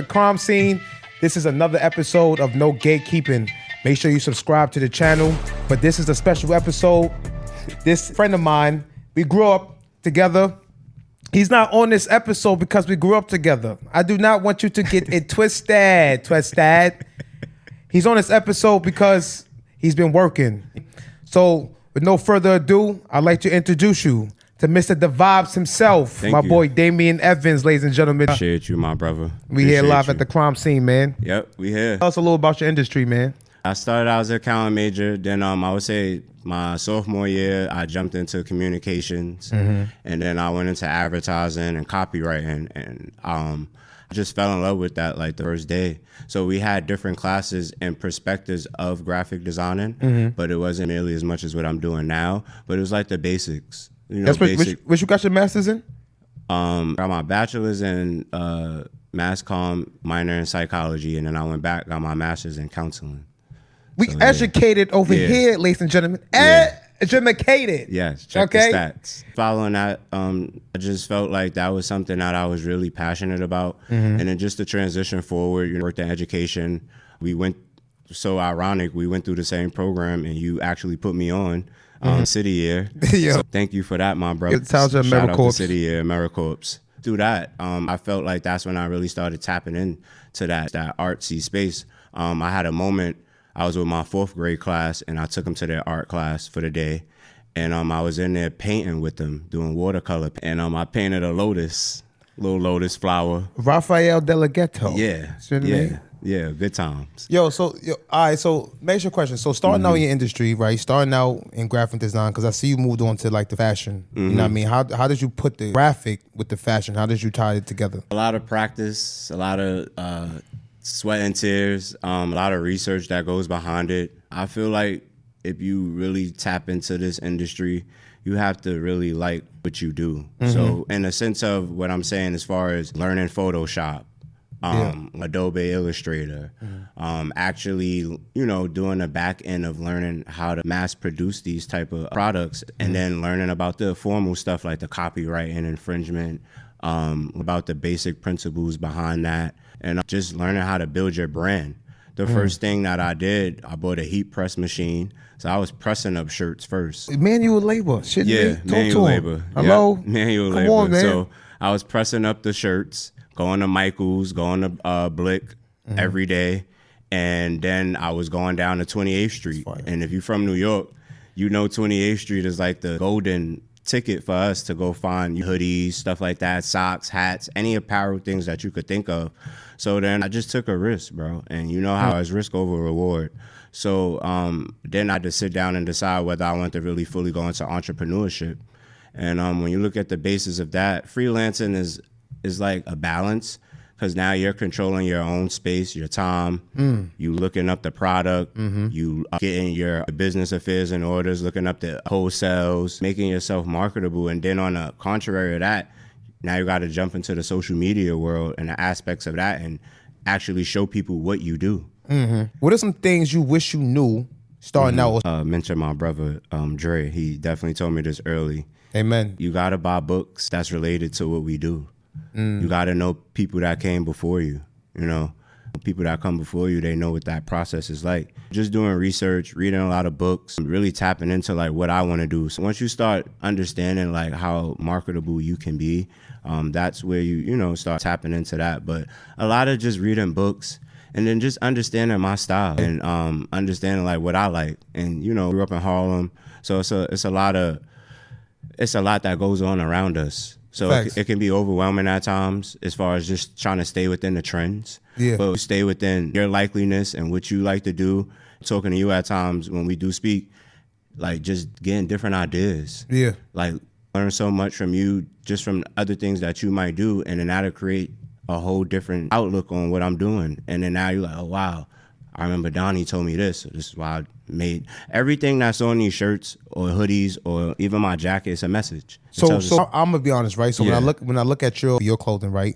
the crime scene. This is another episode of No Gatekeeping. Make sure you subscribe to the channel. But this is a special episode. This friend of mine, we grew up together. He's not on this episode because we grew up together. I do not want you to get it twisted. He's on this episode because he's been working. So with no further ado, I'd like to introduce you to Mr. The Vibes himself, Thank my you. boy Daemion Evans, ladies and gentlemen. Appreciate you, my brother. We here live at the crime scene, man. Yep, we here. Tell us a little about your industry, man. I started out as an accounting major. Then I would say my sophomore year, I jumped into communications. And then I went into advertising and copywriting. And I just fell in love with that like the first day. So we had different classes and perspectives of graphic designing, but it wasn't nearly as much as what I'm doing now. But it was like the basics. You know, Which you got your master's in? Got my bachelor's in mass comm, minor in psychology, and then I went back, got my master's in counseling. We educated over here, ladies and gentlemen. Educated. Yes, check the stats. Following that, I just felt like that was something that I was really passionate about. And then just the transition forward, you know, worked in education. We went, so ironic, we went through the same program and you actually put me on City Year. So thank you for that, my brother. Shout out to City Year, AmeriCorps. Through that, I felt like that's when I really started tapping into that artsy space. I had a moment. I was with my 4th grade class and I took them to their art class for the day. And I was in there painting with them, doing watercolor. And I painted a lotus, little lotus flower. Raphael Delegato. Yeah, good times. All right, so major question. So starting out in your industry, right? Starting out in graphic design, because I see you moved on to like the fashion. You know what I mean? How did you put the graphic with the fashion? How did you tie it together? A lot of practice, a lot of sweat and tears, a lot of research that goes behind it. I feel like if you really tap into this industry, you have to really like what you do. So in the sense of what I'm saying as far as learning Photoshop, Adobe Illustrator, actually, you know, doing the back end of learning how to mass produce these type of products, and then learning about the formal stuff like the copyright and infringement, about the basic principles behind that, and just learning how to build your brand. The first thing that I did, I bought a heat press machine. So I was pressing up shirts first. Manual labor. Manual labor. Hello? Yep. Manual labor. On, man. So I was pressing up the shirts, going to Michael's, going to Blick every day. And then I was going down to 28th Street. And if you're from New York, you know 28th Street is like the golden ticket for us to go find hoodies, stuff like that, socks, hats, any apparel things that you could think of. So then I just took a risk, bro. And you know how it's risk over reward. So then I had to sit down and decide whether I wanted to really fully go into entrepreneurship. And when you look at the basis of that, freelancing is like a balance, because now you're controlling your own space, your time. You looking up the product, you getting your business affairs in orders, looking up the wholesales, making yourself marketable. And then on the contrary of that, now you got to jump into the social media world and the aspects of that and actually show people what you do. What are some things you wish you knew starting out? Mention my brother, Dre. He definitely told me this early. Amen. You got to buy books that's related to what we do. You got to know people that came before you, you know. People that come before you, they know what that process is like. Just doing research, reading a lot of books, really tapping into like what I want to do. So once you start understanding like how marketable you can be, that's where you know, start tapping into that. But a lot of just reading books and then just understanding my style and understanding like what I like. And, you know, grew up in Harlem. So it's a lot that goes on around us. So it can be overwhelming at times as far as just trying to stay within the trends. But stay within your likeliness and what you like to do. Talking to you at times when we do speak, like just getting different ideas. Like learn so much from you, just from other things that you might do. And then that'll create a whole different outlook on what I'm doing. And then now you're like, oh, wow, I remember Donnie told me this. So this is why I made everything that's on these shirts or hoodies or even my jacket. It's a message. So I'm gonna be honest, right? So when I look at your clothing, right,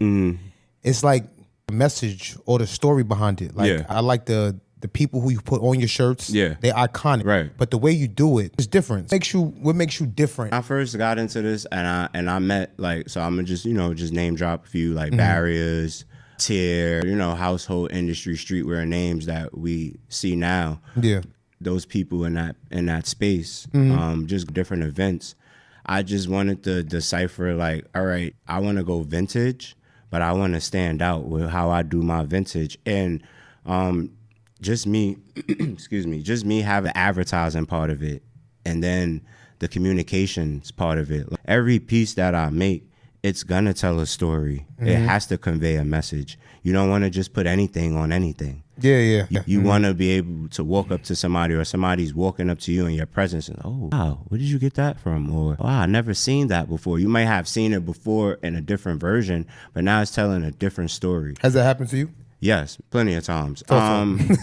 it's like the message or the story behind it. Like I like the people who you put on your shirts. They're iconic. Right. But the way you do it is different. What makes you different? I first got into this and I met like, so I'm gonna just, you know, just name drop a few like barriers, tier, household industry streetwear names that we see now. Yeah. Those people in that space, just different events. I just wanted to decipher, like, all right, I want to go vintage, but I want to stand out with how I do my vintage. And just me, just me have an advertising part of it, and then the communications part of it. Every piece that I make, it's gonna tell a story. It has to convey a message. You don't want to just put anything on anything. Yeah. You want to be able to walk up to somebody, or somebody's walking up to you in your presence, and, oh, wow, where did you get that from? Or, wow, I never seen that before. You might have seen it before in a different version, but now it's telling a different story. Has that happened to you? Yes, plenty of times. Plenty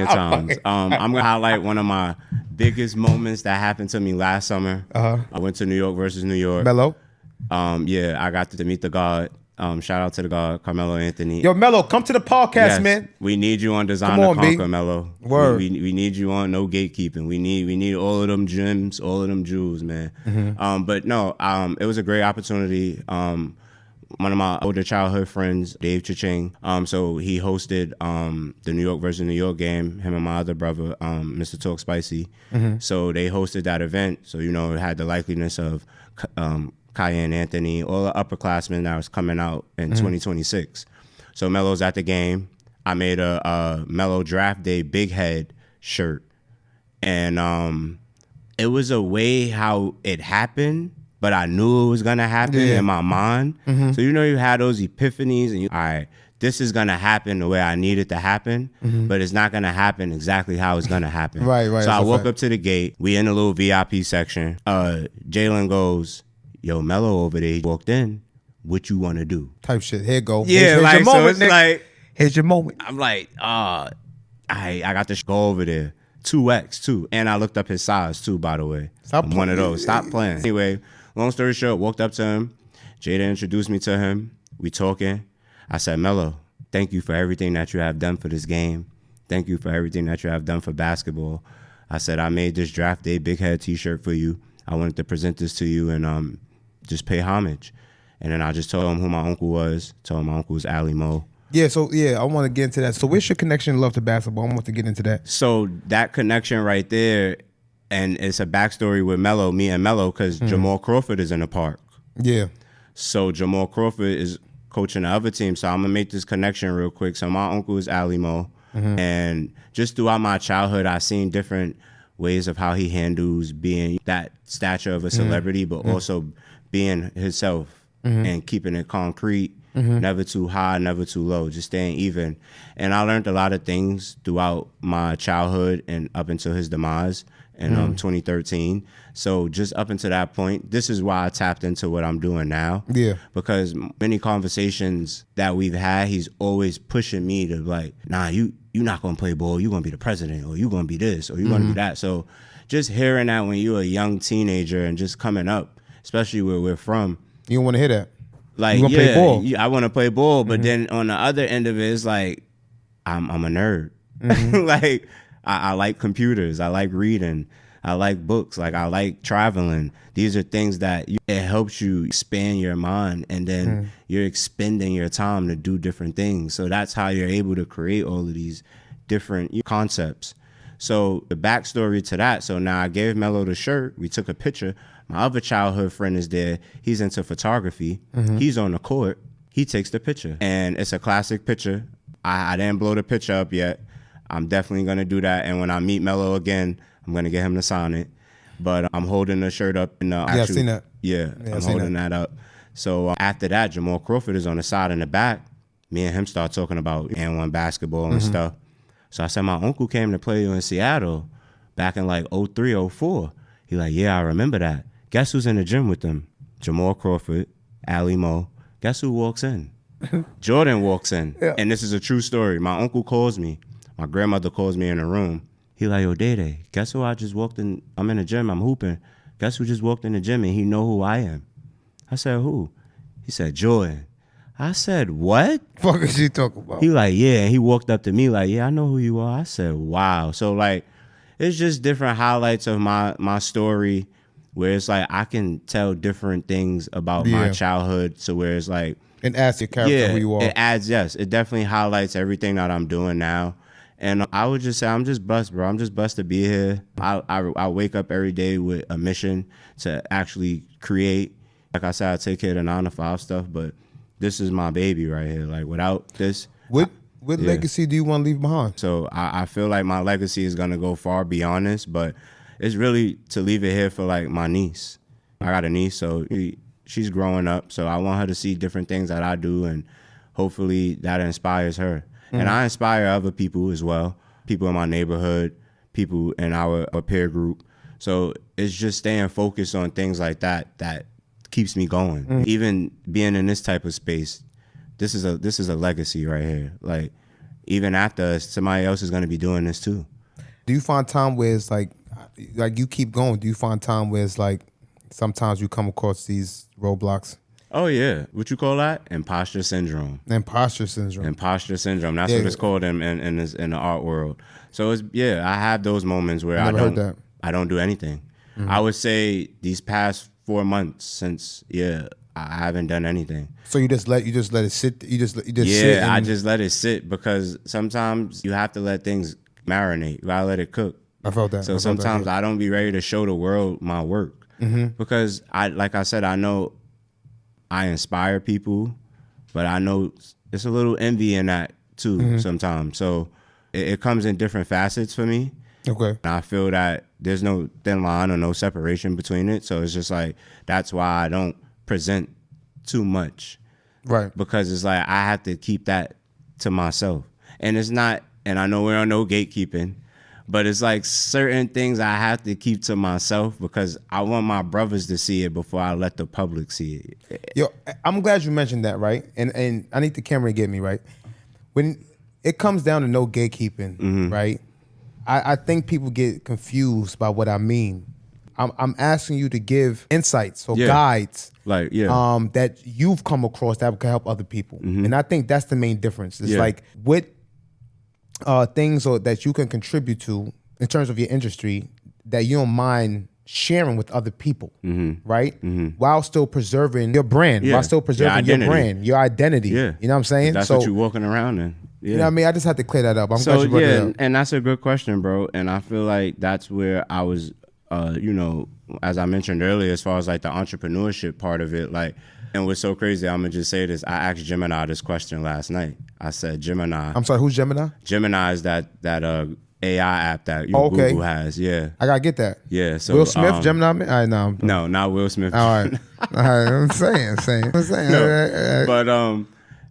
of times. I'm gonna highlight one of my biggest moments that happened to me last summer. I went to New York versus New York. Melo? Yeah, I got to meet the God. Shout out to the God, Carmelo Anthony. Yo, Melo, come to the podcast, Yes, man. we need you on Design to Conquer, Melo. Word. We need you on No Gatekeeping. We need all of them gems, all of them jewels, man. But no, it was a great opportunity. One of my older childhood friends, Dave Chiching, so he hosted the New York versus New York game, him and my other brother, Mr. Talk Spicy. So they hosted that event. So, it had the likeliness of Cayenne Anthony, all the upperclassmen that was coming out in 2026. So Melo's at the game. I made a Melo Draft Day Big Head shirt. And it was a way how it happened, but I knew it was going to happen in my mind. So, you had those epiphanies, and all right, this is going to happen the way I need it to happen, but it's not going to happen exactly how it's going to happen. Right. So I woke up to the gate. We in a little VIP section. Jalen goes, yo, Melo over there, he walked in. What you want to do? Type shit. Here go. Yeah, here's like, your moment, so it's Nick. like, here's your moment. I'm like, I got to go over there. 2X, too. And I looked up his size, too, by the way. Stop I'm one of those. Stop playing. Anyway, long story short, walked up to him. Jada introduced me to him. We talking. I said, Melo, thank you for everything that you have done for this game. Thank you for everything that you have done for basketball. I said, I made this Draft Day Big Head t-shirt for you. I wanted to present this to you and just pay homage. And then I just told him who my uncle was. Told him my uncle was Ali Mo. Yeah, so I want to get into that. So where's your connection and love to basketball? I want to get into that. So that connection right there, and it's a backstory with Melo, me and Melo, because Jamal Crawford is in the park. Yeah. So Jamal Crawford is coaching the other team. So I'm going to make this connection real quick. So my uncle is Ali Mo. And just throughout my childhood, I've seen different ways of how he handles being that stature of a celebrity, but also being himself and keeping it concrete, never too high, never too low, just staying even. And I learned a lot of things throughout my childhood and up until his demise in 2013. So just up until that point, this is why I tapped into what I'm doing now. Yeah. Because many conversations that we've had, he's always pushing me to like, nah, you're not going to play ball. You're going to be the president, or you're going to be this, or you're going to be that. So just hearing that when you're a young teenager and just coming up, especially where we're from. You don't want to hear that. Like, you want to play ball. I want to play ball. But then on the other end of it, it's like, I'm a nerd. Like, I like computers. I like reading. I like books. Like, I like traveling. These are things that it helps you expand your mind, and then you're expending your time to do different things. So that's how you're able to create all of these different concepts. So the backstory to that, so now I gave Melo the shirt. We took a picture. My other childhood friend is there. He's into photography. He's on the court. He takes the picture. And it's a classic picture. I didn't blow the picture up yet. I'm definitely going to do that. And when I meet Melo again, I'm going to get him to sign it. But I'm holding the shirt up in the actual... Yeah, I've seen that. Yeah, I'm holding that up. So after that, Jamal Crawford is on the side and the back. Me and him start talking about N1 basketball and stuff. So I said, my uncle came to play in Seattle back in like 03, 04. He like, yeah, I remember that. Guess who's in the gym with them? Jamal Crawford, Ali Mo. Guess who walks in? Jordan walks in. Yeah. And this is a true story. My uncle calls me. My grandmother calls me in the room. He like, yo, Day, guess who I just walked in? I'm in the gym. I'm hooping. Guess who just walked in the gym and he know who I am? I said, who? He said, Jordan. I said, what? Fuck is you talking about? He like, yeah. And he walked up to me like, yeah, I know who you are. I said, wow. So like, it's just different highlights of my story where it's like I can tell different things about my childhood. So where it's like, And adds your character who you are. It adds, yes. It definitely highlights everything that I'm doing now. And I would just say I'm just blessed, bro. I'm just blessed to be here. I wake up every day with a mission to actually create. Like I said, I take care of the 9-to-5 stuff, but this is my baby right here. Like without this. What legacy do you want to leave behind? So I feel like my legacy is going to go far beyond this, but it's really to leave it here for like my niece. I got a niece, so she's growing up. So I want her to see different things that I do, and hopefully that inspires her. And I inspire other people as well, people in my neighborhood, people in our peer group. So it's just staying focused on things like that that keeps me going. Even being in this type of space, this is a legacy right here. Like even after us, somebody else is going to be doing this too. Do you find time where it's like you keep going? Do you find time where it's like sometimes you come across these roadblocks? Oh yeah, what you call that? Imposter syndrome. Imposter syndrome. Imposter syndrome. That's what it's called in the art world. So it's I have those moments where I don't do anything. I would say these past 4 months since I haven't done anything. So you just let it sit. You just sit. I just let it sit because sometimes you have to let things marinate. You gotta let it cook. I felt that. So sometimes I don't be ready to show the world my work because like I said, I know I inspire people, but I know it's a little envy in that too sometimes. So it comes in different facets for me. Okay. And I feel that there's no thin line or no separation between it. So it's just like, that's why I don't present too much. Right. Because it's like, I have to keep that to myself. And it's not, and I know we're on no gatekeeping, but it's like certain things I have to keep to myself because I want my brothers to see it before I let the public see it. Yo, I'm glad you mentioned that, right? And I need the camera to get me, right? When it comes down to no gatekeeping, right? I think people get confused by what I mean. I'm asking you to give insights or guides that you've come across that can help other people. And I think that's the main difference. It's like what things that you can contribute to in terms of your industry that you don't mind sharing with other people, right? While still preserving your brand, while still preserving your brand, your identity. You know what I'm saying? That's what you're walking around in. You know what I mean? I just had to clear that up. I'm glad you brought it up. And that's a good question, bro. And I feel like that's where I was, as I mentioned earlier, as far as like the entrepreneurship part of it, like, and what's so crazy, I'm gonna just say this. I asked Gemini this question last night. I said, Gemini. I'm sorry, who's Gemini? Gemini is that AI app that Google has. Yeah. I gotta get that. Yeah. So Will Smith, Gemini? I know. No, not Will Smith. All right. I'm saying. No. But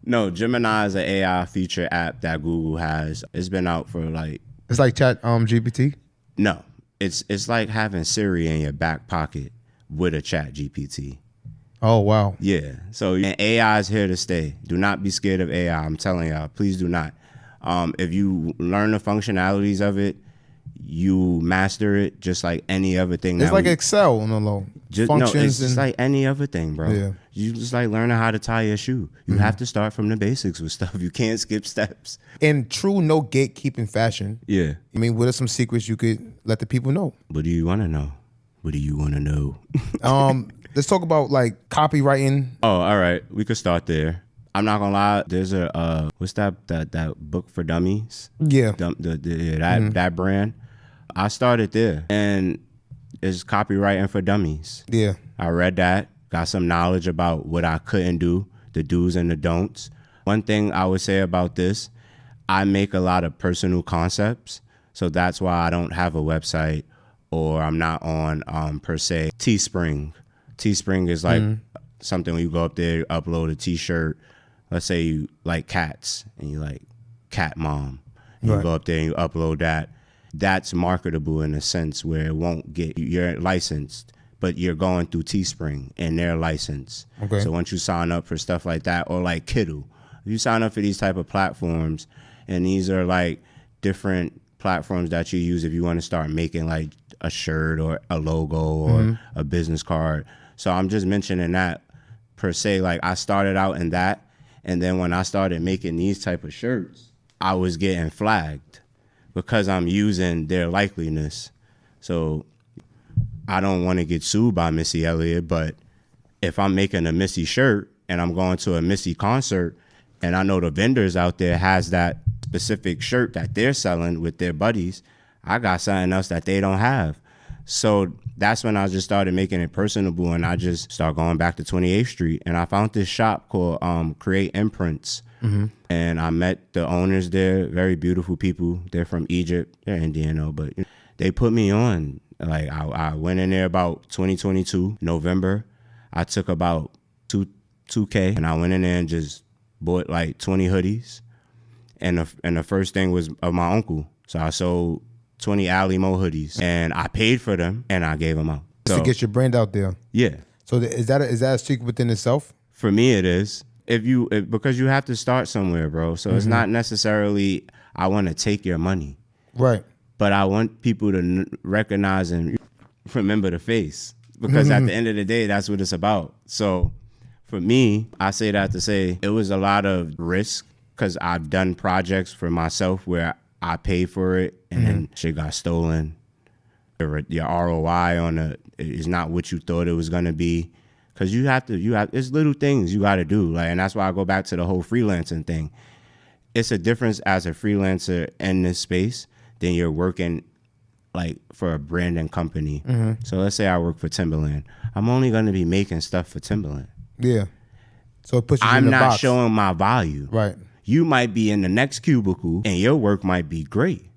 no, Gemini is an AI feature app that Google has. It's been out for like. It's like Chat GPT. No, it's like having Siri in your back pocket with a Chat GPT. Oh wow. Yeah. So AI is here to stay. Do not be scared of AI. I'm telling y'all, please do not. If you learn the functionalities of it, you master it just like any other thing. It's like Excel on the low. It's just like any other thing, bro. Yeah. You just like learning how to tie your shoe. You have to start from the basics with stuff. You can't skip steps. In true no gatekeeping fashion. Yeah. I mean, what are some secrets you could let the people know? What do you want to know? What do you want to know? Let's talk about like copywriting. Oh, all right. We could start there. I'm not gonna lie. There's a what's that book for dummies? Yeah. That brand. I started there, and it's copywriting for dummies. Yeah. I read that, got some knowledge about what I couldn't do, the do's and the don'ts. One thing I would say about this, I make a lot of personal concepts, so that's why I don't have a website or I'm not on per se Teespring. Teespring is like something when you go up there, you upload a t-shirt. Let's say you like cats and you like cat mom. You go up there and you upload that. That's marketable in a sense where it won't get, you're licensed, but you're going through Teespring and they're licensed. Okay. So once you sign up for stuff like that, or like Kiddle, if you sign up for these type of platforms, and these are like different platforms that you use if you want to start making like a shirt or a logo or a business card. So I'm just mentioning that per se, like I started out in that. And then when I started making these type of shirts, I was getting flagged because I'm using their likeliness. So I don't want to get sued by Missy Elliott, but if I'm making a Missy shirt and I'm going to a Missy concert, and I know the vendors out there has that specific shirt that they're selling with their buddies, I got something else that they don't have. So that's when I just started making it personable, and I just started going back to 28th Street, and I found this shop called Create Imprints. And I met the owners there, very beautiful people. They're from Egypt. They're Indian though, but they put me on. Like I went in there about 2022, November. I took about 2K, and I went in there and just bought like 20 hoodies. And the first thing was of my uncle. So I sold 20 Ali Mo hoodies, and I paid for them, and I gave them out. So, to get your brand out there. Yeah. So is that a secret within itself? For me, it is. Because you have to start somewhere, bro. So it's not necessarily I want to take your money, right? But I want people to recognize and remember the face, because at the end of the day, that's what it's about. So for me, I say that to say it was a lot of risk, because I've done projects for myself where I paid for it and then shit got stolen. Your ROI on it is not what you thought it was gonna be. Because it's little things you got to do. Like, and that's why I go back to the whole freelancing thing. It's a difference as a freelancer in this space than you're working like for a branding company. So let's say I work for Timberland. I'm only going to be making stuff for Timberland. Yeah. So it puts you in the box. I'm not showing my value. Right. You might be in the next cubicle and your work might be great.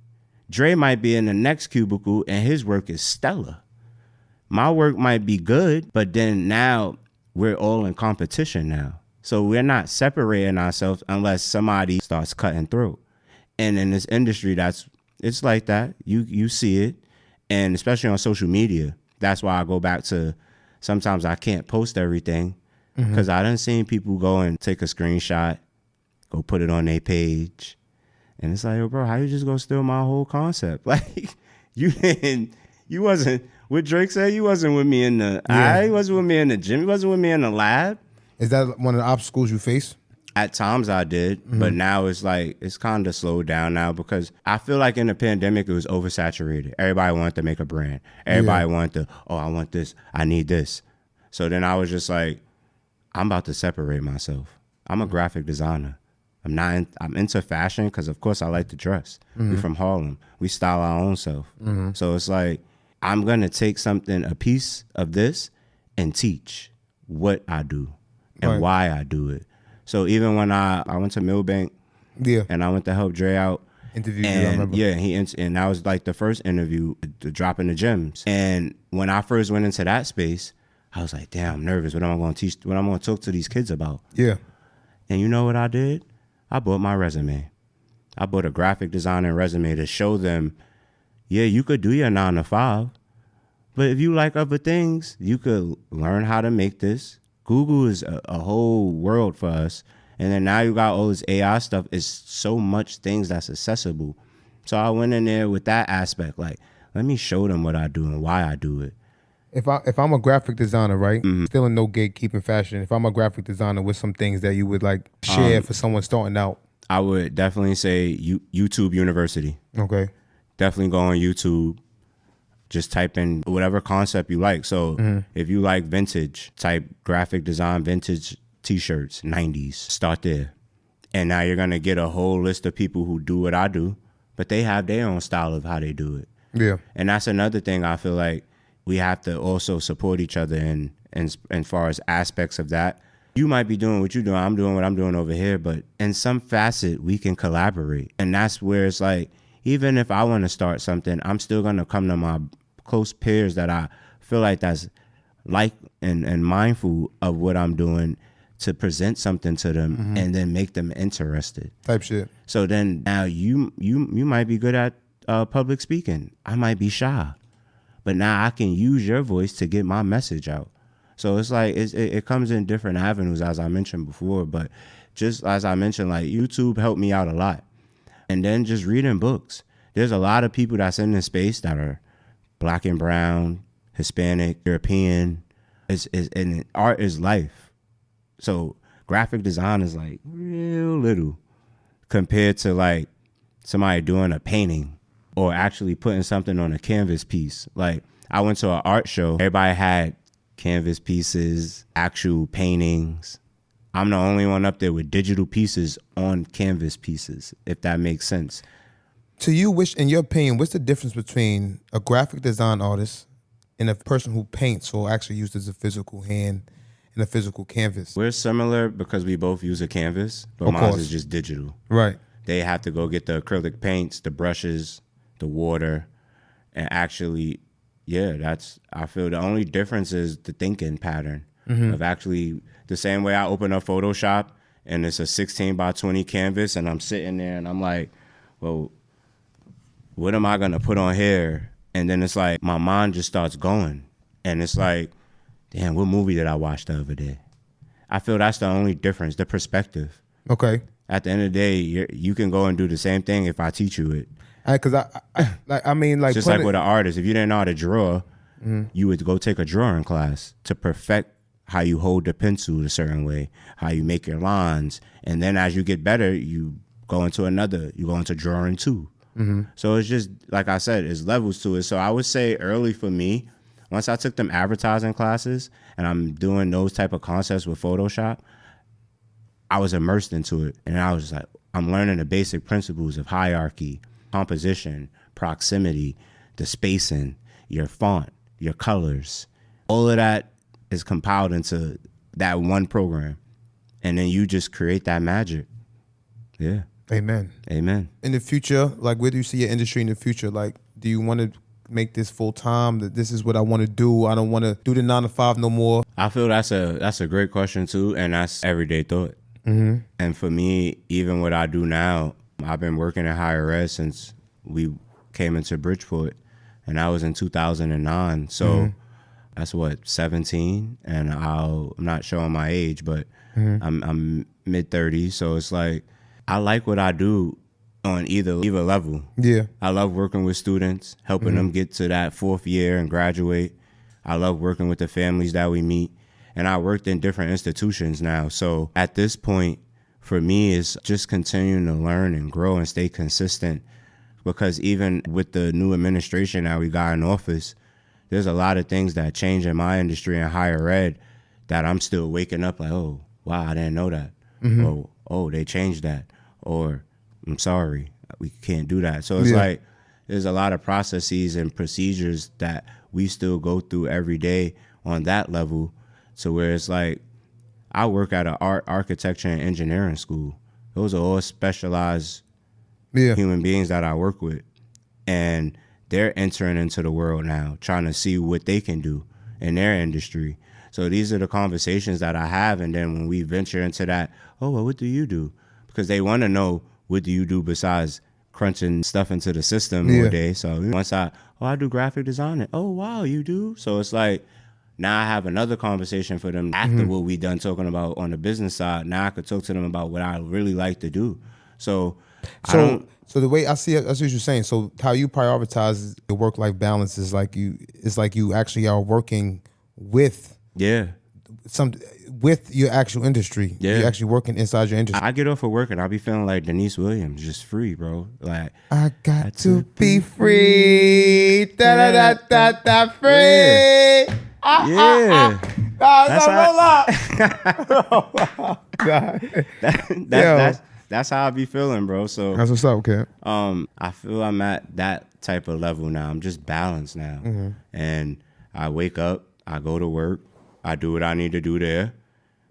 Dre might be in the next cubicle and his work is stellar. My work might be good, but then now we're all in competition now. So we're not separating ourselves unless somebody starts cutting through. And in this industry, it's like that. You see it. And especially on social media, that's why I go back to sometimes I can't post everything, because I done seen people go and take a screenshot, go put it on their page. And it's like, yo, bro, how you just gonna steal my whole concept? Like, you wasn't... What Drake said, you wasn't with me in the... He wasn't with me in the gym. He wasn't with me in the lab. Is that one of the obstacles you face? At times I did, but now it's like, it's kind of slowed down now, because I feel like in the pandemic, it was oversaturated. Everybody wanted to make a brand. Everybody wanted to, I want this. I need this. So then I was just like, I'm about to separate myself. I'm a graphic designer. I'm into fashion, because of course I like to dress. We from Harlem. We style our own self. So it's like, I'm going to take a piece of this and teach what I do and why I do it. So even when I went to Millbank and I went to help Dre out. Interview you, I remember. Yeah, and that was like the first interview, the dropping the gems. And when I first went into that space, I was like, damn, I'm nervous. What am I going to teach? What I'm going to talk to these kids about? Yeah. And you know what I did? I bought my resume. I bought a graphic designer resume to show them, yeah, you could do your 9 to 5, but if you like other things, you could learn how to make this. Google is a whole world for us. And then now you got all this AI stuff. It's so much things that's accessible. So I went in there with that aspect, like, let me show them what I do and why I do it. If I'm a graphic designer, right, still in no gatekeeping fashion, if I'm a graphic designer, with some things that you would like share for someone starting out? I would definitely say YouTube University. Okay. Definitely go on YouTube. Just type in whatever concept you like. So if you like vintage, type graphic design, vintage t-shirts, 90s, start there. And now you're going to get a whole list of people who do what I do, but they have their own style of how they do it. Yeah. And that's another thing I feel like we have to also support each other in as far as aspects of that. You might be doing what you're doing, I'm doing what I'm doing over here, but in some facet, we can collaborate. And that's where it's like, even if I want to start something, I'm still going to come to my close peers that I feel like that's like and mindful of what I'm doing to present something to them and then make them interested. Type shit. So then now you might be good at public speaking. I might be shy. But now I can use your voice to get my message out. So it's like it comes in different avenues, as I mentioned before. But just as I mentioned, like YouTube helped me out a lot. And then just reading books. There's a lot of people that's in this space that are Black and brown, Hispanic, European. And art is life. So graphic design is like real little compared to like somebody doing a painting or actually putting something on a canvas piece. Like I went to an art show. Everybody had canvas pieces, actual paintings. I'm the only one up there with digital pieces on canvas pieces, if that makes sense. To you, in your opinion, what's the difference between a graphic design artist and a person who paints or actually uses a physical hand and a physical canvas? We're similar because we both use a canvas, but Of mine course. is just digital. Right. They have to go get the acrylic paints, the brushes, the water, and actually, I feel the only difference is the thinking pattern of actually the same way I open up Photoshop and it's a 16 by 20 canvas and I'm sitting there and I'm like, well, what am I gonna put on here? And then it's like my mind just starts going and it's like, damn, what movie did I watch the other day? I feel that's the only difference, the perspective. Okay. At the end of the day, you can go and do the same thing if I teach you it. Because I mean, like, Just like with an artist, if you didn't know how to draw, you would go take a drawing class to perfect how you hold the pencil a certain way, how you make your lines. And then as you get better, you go into drawing too. So it's just, like I said, it's levels to it. So I would say early for me, once I took them advertising classes and I'm doing those type of concepts with Photoshop, I was immersed into it. And I was just like, I'm learning the basic principles of hierarchy, composition, proximity, the spacing, your font, your colors. All of that is compiled into that one program. And then you just create that magic. Yeah. Amen. Amen. In the future, like, where do you see your industry in the future? Like, do you want to make this full time? That this is what I want to do. I don't want to do the 9 to 5 no more. I feel that's a great question too, and that's everyday thought. And for me, even what I do now, I've been working in higher ed since we came into Bridgeport, and that was in 2009. So that's what, 17, and I'm not showing my age, but I'm mid 30s. So it's like I like what I do on either level. Yeah. I love working with students, helping them get to that 4th year and graduate. I love working with the families that we meet. And I worked in different institutions now. So at this point, for me, it's just continuing to learn and grow and stay consistent. Because even with the new administration that we got in office, there's a lot of things that change in my industry in higher ed that I'm still waking up like, oh, wow, I didn't know that. Oh, they changed that. Or, I'm sorry, we can't do that. So it's like there's a lot of processes and procedures that we still go through every day on that level. So where it's like, I work at an architecture and engineering school. Those are all specialized human beings that I work with. And they're entering into the world now, trying to see what they can do in their industry. So these are the conversations that I have. And then when we venture into that, oh, well, what do you do? Because they want to know, what do you do besides crunching stuff into the system all day? So once I do graphic design. Oh, wow, you do? So it's like, now I have another conversation for them after what we done talking about on the business side. Now I could talk to them about what I really like to do. So the way I see it, that's what you're saying. So how you prioritize the work-life balance is like you actually are working with with your actual industry. Yeah. You're actually working inside your industry. I get off of work and I be feeling like Denise Williams, just free, bro. Like, I got to be free. Da da da da da free. Yeah. That's how I be feeling, bro. So that's what's up, kid. I feel I'm at that type of level now. I'm just balanced now. And I wake up, I go to work, I do what I need to do there.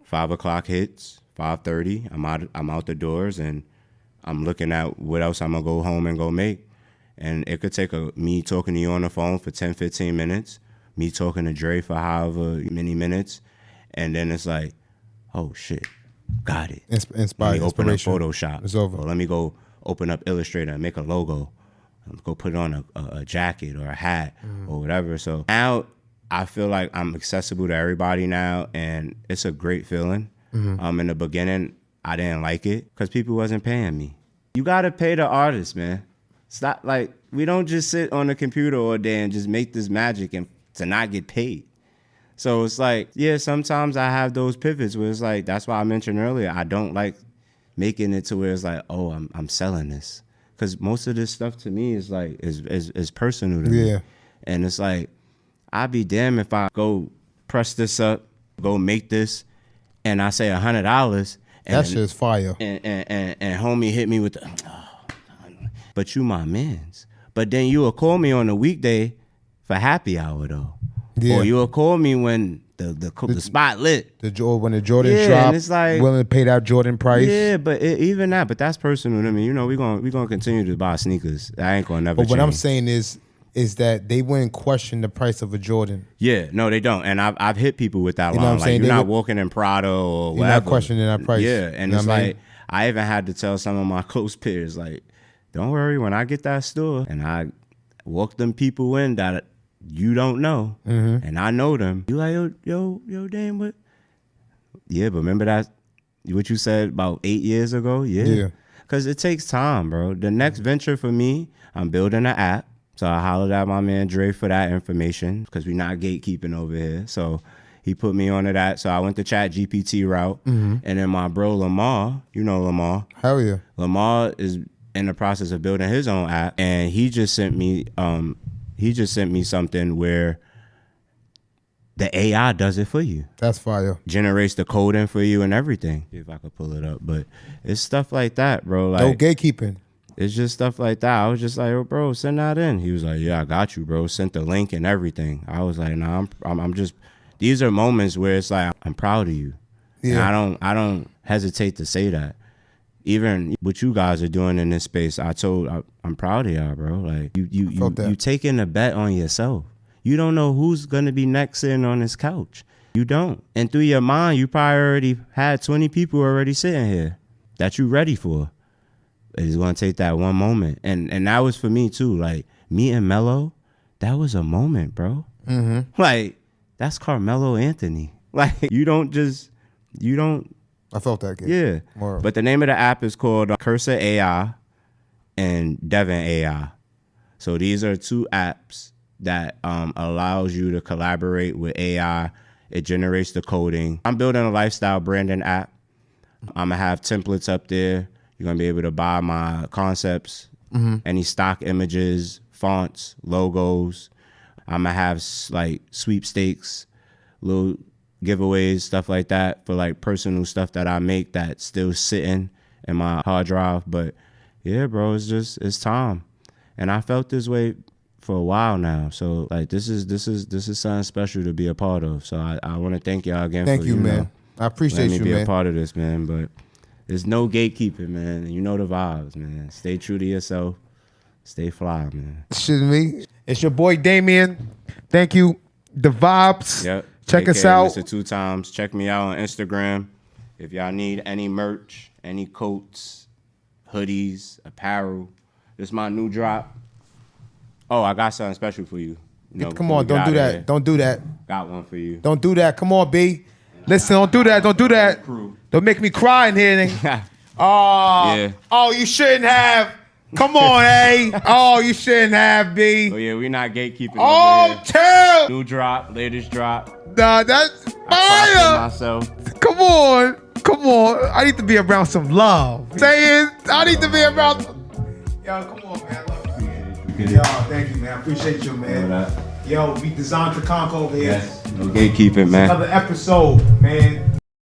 5 o'clock hits, 5:30, I'm out the doors and I'm looking at what else I'm gonna go home and go make. And it could take me talking to you on the phone for 10, 15 minutes. Me talking to Dre for however many minutes, and then it's like, oh shit, got it. Let me open up Photoshop. It's over. Or let me go open up Illustrator and make a logo. Go put it on a jacket or a hat or whatever. So now I feel like I'm accessible to everybody now, and it's a great feeling. In the beginning, I didn't like it because people wasn't paying me. You gotta pay the artist, man. Stop, like, we don't just sit on the computer all day and just make this magic and to not get paid. So it's like, yeah, sometimes I have those pivots where it's like, that's why I mentioned earlier, I don't like making it to where it's like, oh, I'm selling this. Because most of this stuff to me is like, is personal to me. And it's like, I'd be damned if I go press this up, go make this, and I say $100, and That shit's fire. and homie hit me with the, but you my mans. But then you will call me on a weekday for happy hour though, Yeah. or you will call me when the spot lit. When the Jordans Yeah, drop, and it's like, willing to pay that Jordan price. Yeah, but even that, but that's personal. I mean, you know, we gonna continue to buy sneakers. I ain't gonna never. But what I'm change. saying is that they wouldn't question the price of a Jordan. Yeah, no, they don't. And I've hit people with that You know line. what I'm Like, saying? you're They not would- walking in Prada or You're whatever. not questioning that price. Yeah, and You know it's what I mean? like I even had to tell some of my close peers, like, don't worry, when I get that store and I walk them people in that you don't know, and I know them, you like, yo, Dame, what? Yeah, but remember that what you said about 8 years ago? Yeah. Because it takes time, bro. The next venture for me, I'm building an app. So I hollered at my man Dre for that information because we're not gatekeeping over here. So he put me onto that. So I went the ChatGPT route. And then my bro Lamar, you know Lamar. Hell yeah. Lamar is in the process of building his own app. And he just sent me something where the AI does it for you. That's fire. Generates the coding for you and everything. If I could pull it up. But it's stuff like that, bro. Like, No gatekeeping. it's just stuff like that. I was just like, oh, bro, send that in. He was like, yeah, I got you, bro. Sent the link and everything. I was like, nah, I'm just, these are moments where it's like, I'm proud of you. Yeah. And I don't hesitate to say that. Even what you guys are doing in this space, I'm proud of y'all, bro. Like, you taking a bet on yourself. You don't know who's going to be next sitting on this couch. You don't. And through your mind, you probably already had 20 people already sitting here that you ready for. It's going to take that one moment. And that was for me too. Like, me and Melo, that was a moment, bro. Like, that's Carmelo Anthony. Like, you don't. I felt that. Yeah. More. But the name of the app is called Cursor AI and Devin AI. So these are two apps that allows you to collaborate with AI. It generates the coding. I'm building a lifestyle branding app. I'm going to have templates up there. You're going to be able to buy my concepts, any stock images, fonts, logos. I'm going to have like sweepstakes, little giveaways, stuff like that for like personal stuff that I make that's still sitting in my hard drive. But yeah, bro, it's time. And I felt this way for a while now. So like this is something special to be a part of. So I want to thank y'all again. Thank for, you, man. know, I appreciate letting you, me be man. a part of this, man. But there's no gatekeeping, man. You know the vibes, man. Stay true to yourself. Stay fly, man. Shit me. It's your boy Damian. Thank you. The vibes. Yep. Check us AK out. Mr. 2 times. Check me out on Instagram. If y'all need any merch, any coats, hoodies, apparel. This is my new drop. Oh, I got something special for you. Come on, don't do that. Don't do that. Got one for you. Don't do that. Come on, B. Listen, don't do that. Don't do that. Don't make me cry in here. Oh, Yeah. Oh, you shouldn't have. Come on, A. Oh, you shouldn't have, B. Oh yeah, we not gatekeeping Oh, over here. tell. New drop, latest drop. Nah, that's I fire. myself. Come on. Come on. I need to be around some love. Saying, I need to be around. Yo, come on, man. I love you, man. Yo, thank you, man. I appreciate you, man. Yo, we designed to conquer over here. Yes. No gatekeeping, man. Another episode, man.